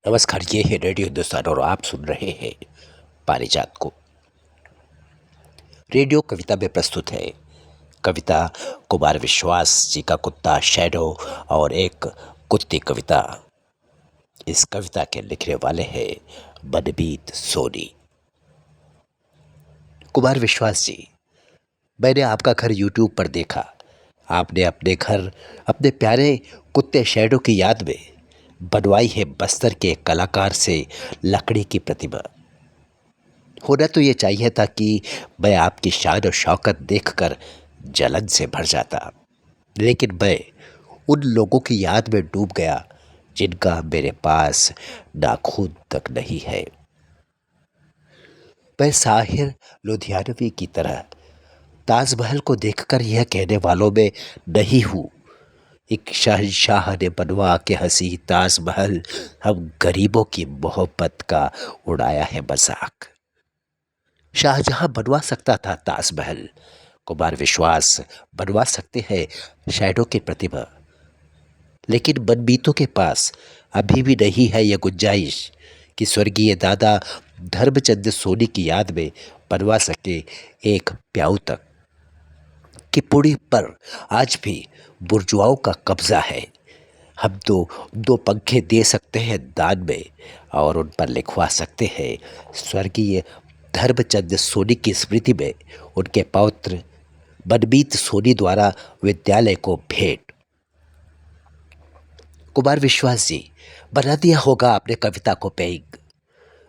नमस्कार, ये है रेडियो हिंदुस्तान और आप सुन रहे हैं पारिजात को। रेडियो कविता में प्रस्तुत है कविता कुमार विश्वास जी का कुत्ता शैडो और एक कुत्ती कविता। इस कविता के लिखने वाले हैं मनमीत सोनी। कुमार विश्वास जी, मैंने आपका घर यूट्यूब पर देखा। आपने अपने घर अपने प्यारे कुत्ते शैडो की याद में बनवाई है बस्तर के कलाकार से लकड़ी की प्रतिमा। होना तो ये चाहिए था कि मैं आपकी शान और शौकत देखकर जलन से भर जाता, लेकिन मैं उन लोगों की याद में डूब गया जिनका मेरे पास नाखून तक नहीं है। मैं साहिर लुधियानवी की तरह ताजमहल को देखकर यह कहने वालों में नहीं हूँ, एक शहंशाह ने बनवा के हंसी ताजमहल हम गरीबों की मोहब्बत का उड़ाया है मजाक। शाहजहां बनवा सकता था ताजमहल, कुमार विश्वास बनवा सकते हैं शैडो की प्रतिभा, लेकिन मनमीतों के पास अभी भी नहीं है यह गुंजाइश कि स्वर्गीय दादा धर्मचंद सोनी की याद में बनवा सके एक प्याऊ तक। कि पुड़ी पर आज भी बुर्जुआओं का कब्जा है। हम तो दो पंखे दे सकते हैं दान में और उन पर लिखवा सकते हैं स्वर्गीय धर्मचंद सोनी की स्मृति में उनके पौत्र मनमीत सोनी द्वारा विद्यालय को भेंट। कुमार विश्वास जी, बना दिया होगा आपने कविता को पेंग,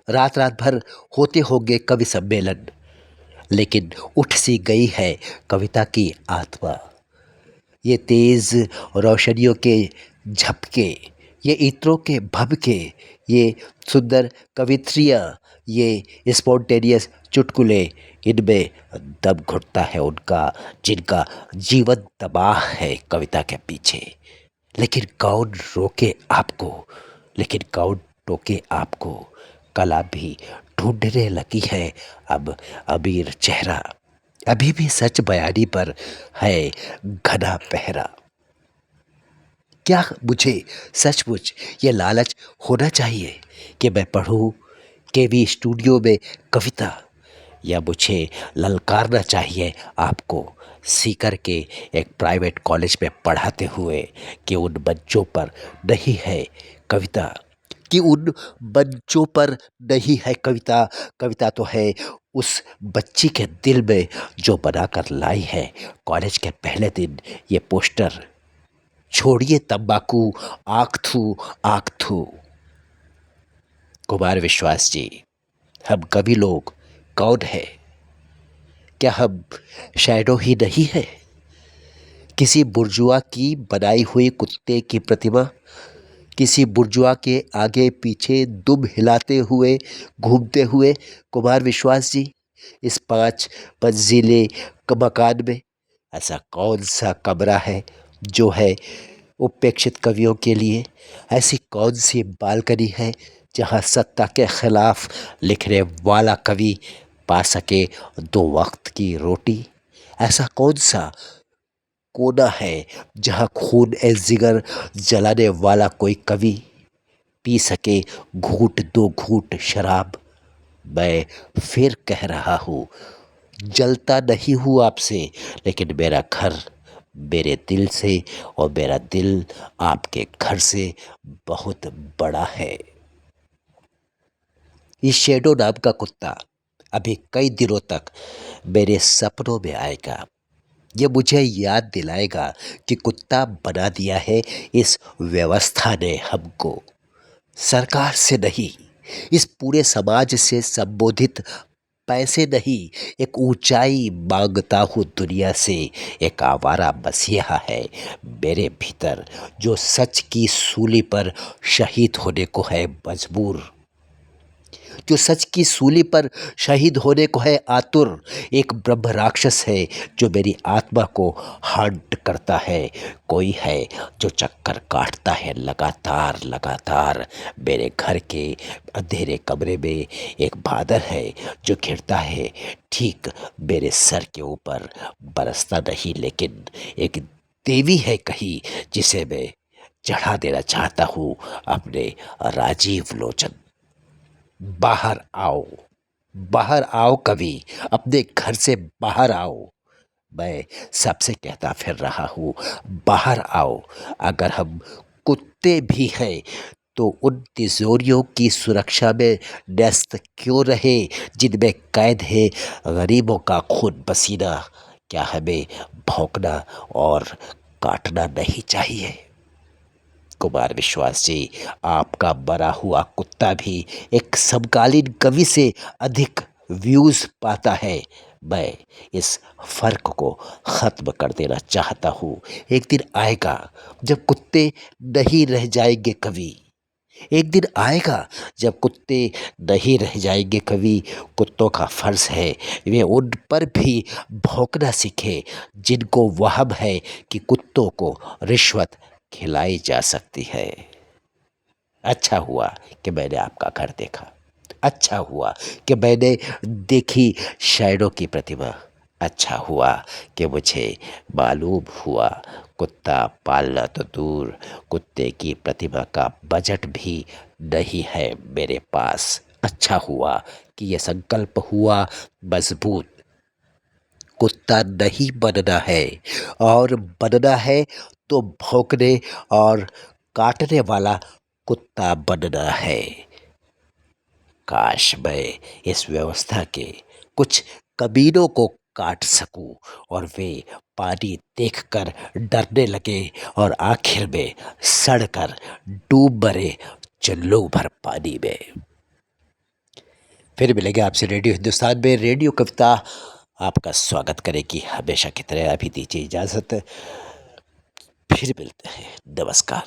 रात रात भर होते होंगे कवि सम्मेलन, लेकिन उठ सी गई है कविता की आत्मा। ये तेज रोशनियों के झपके, ये इत्रों के भभके, ये सुंदर कवित्रियाँ, ये स्पॉन्टेनियस चुटकुले, इनमें दम घुटता है उनका जिनका जीवन तबाह है कविता के पीछे। लेकिन कौन रोके आपको, लेकिन कौन टोके आपको। कला भी ढूंढने लगी है अब अबीर चेहरा, अभी भी सच बयानी पर है घना पहरा। क्या मुझे सचमुच ये लालच होना चाहिए कि मैं पढ़ूं केवी स्टूडियो में कविता, या मुझे ललकारना चाहिए आपको सीकर के एक प्राइवेट कॉलेज में पढ़ाते हुए कि उन बच्चों पर नहीं है कविता, कि उन बच्चों पर नहीं है कविता, कविता तो है उस बच्ची के दिल में जो बनाकर लाई है कॉलेज के पहले दिन ये पोस्टर, छोड़िए तंबाकू आँख थू। कुमार विश्वास जी, हम कवि लोग कौन है? क्या हम शैडो ही नहीं है, किसी बुर्जुआ की बनाई हुई कुत्ते की प्रतिमा, किसी बुर्जुआ के आगे पीछे दुम हिलाते हुए घूमते हुए कुमार विश्वास जी इस 5 मंजिले मकान में ऐसा कौन सा कमरा है जो है उपेक्षित कवियों के लिए? ऐसी कौन सी बालकनी है जहाँ सत्ता के खिलाफ लिखने वाला कवि पा सके 2 वक्त की रोटी? ऐसा कौन सा कोना है जहाँ खून ए जिगर जलाने वाला कोई कवि पी सके घूंट 2 घूंट शराब? मैं फिर कह रहा हूँ, जलता नहीं हूँ आपसे, लेकिन मेरा घर मेरे दिल से और मेरा दिल आपके घर से बहुत बड़ा है। ये शेडो नाम का कुत्ता अभी कई दिनों तक मेरे सपनों में आएगा। ये मुझे याद दिलाएगा कि कुत्ता बना दिया है इस व्यवस्था ने हमको, सरकार से नहीं, इस पूरे समाज से संबोधित पैसे नहीं, एक ऊंचाई मांगता हूँ दुनिया से। एक आवारा मसीहा है मेरे भीतर जो सच की सूली पर शहीद होने को है मजबूर, जो सच की सूली पर शहीद होने को है आतुर। एक ब्रह्म राक्षस है जो मेरी आत्मा को हंट करता है, कोई है जो चक्कर काटता है लगातार लगातार। मेरे घर के अंधेरे कमरे में एक बादल है जो घिरता है ठीक मेरे सर के ऊपर, बरसता नहीं लेकिन एक देवी है कहीं जिसे मैं चढ़ा देना चाहता हूँ अपने राजीव लोचन। बाहर आओ, बाहर आओ कवि, अपने घर से बाहर आओ। मैं सबसे कहता फिर रहा हूँ, बाहर आओ। अगर हम कुत्ते भी हैं तो उन तिजोरियों की सुरक्षा में न्यस्त क्यों रहे जिनमें कैद है गरीबों का खून पसीना। क्या हमें भौंकना और काटना नहीं चाहिए? कुमार विश्वास जी, आपका मरा हुआ कुत्ता भी एक समकालीन कवि से अधिक व्यूज पाता है। मैं इस फर्क को खत्म कर देना चाहता हूँ। एक दिन आएगा जब कुत्ते नहीं रह जाएंगे कवि। एक दिन आएगा जब कुत्ते नहीं रह जाएंगे कवि। कुत्तों का फर्ज है वे उन पर भी भौंकना सीखे जिनको वहम है कि कुत्तों को रिश्वत खिलाई जा सकती है। अच्छा हुआ कि मैंने आपका घर देखा। अच्छा हुआ कि मैंने देखी शायरों की प्रतिभा। अच्छा हुआ कि मुझे मालूम हुआ कुत्ता पालना तो दूर, कुत्ते की प्रतिभा का बजट भी नहीं है मेरे पास। अच्छा हुआ कि ये संकल्प हुआ मजबूत। कुत्ता नहीं बनना है, और बनना है तो भौंकने और काटने वाला कुत्ता बनना है। काश मैं इस व्यवस्था के कुछ कबीलों को काट सकूं और वे पानी देखकर डरने लगे और आखिर में सड़कर डूब मरे चुल्लू भर पानी में। फिर मिलेंगे आपसे रेडियो हिंदुस्तान में। रेडियो कविता आपका स्वागत करेगी हमेशा की तरह। अभी दीजिए इजाज़त, फिर मिलते हैं। नमस्कार।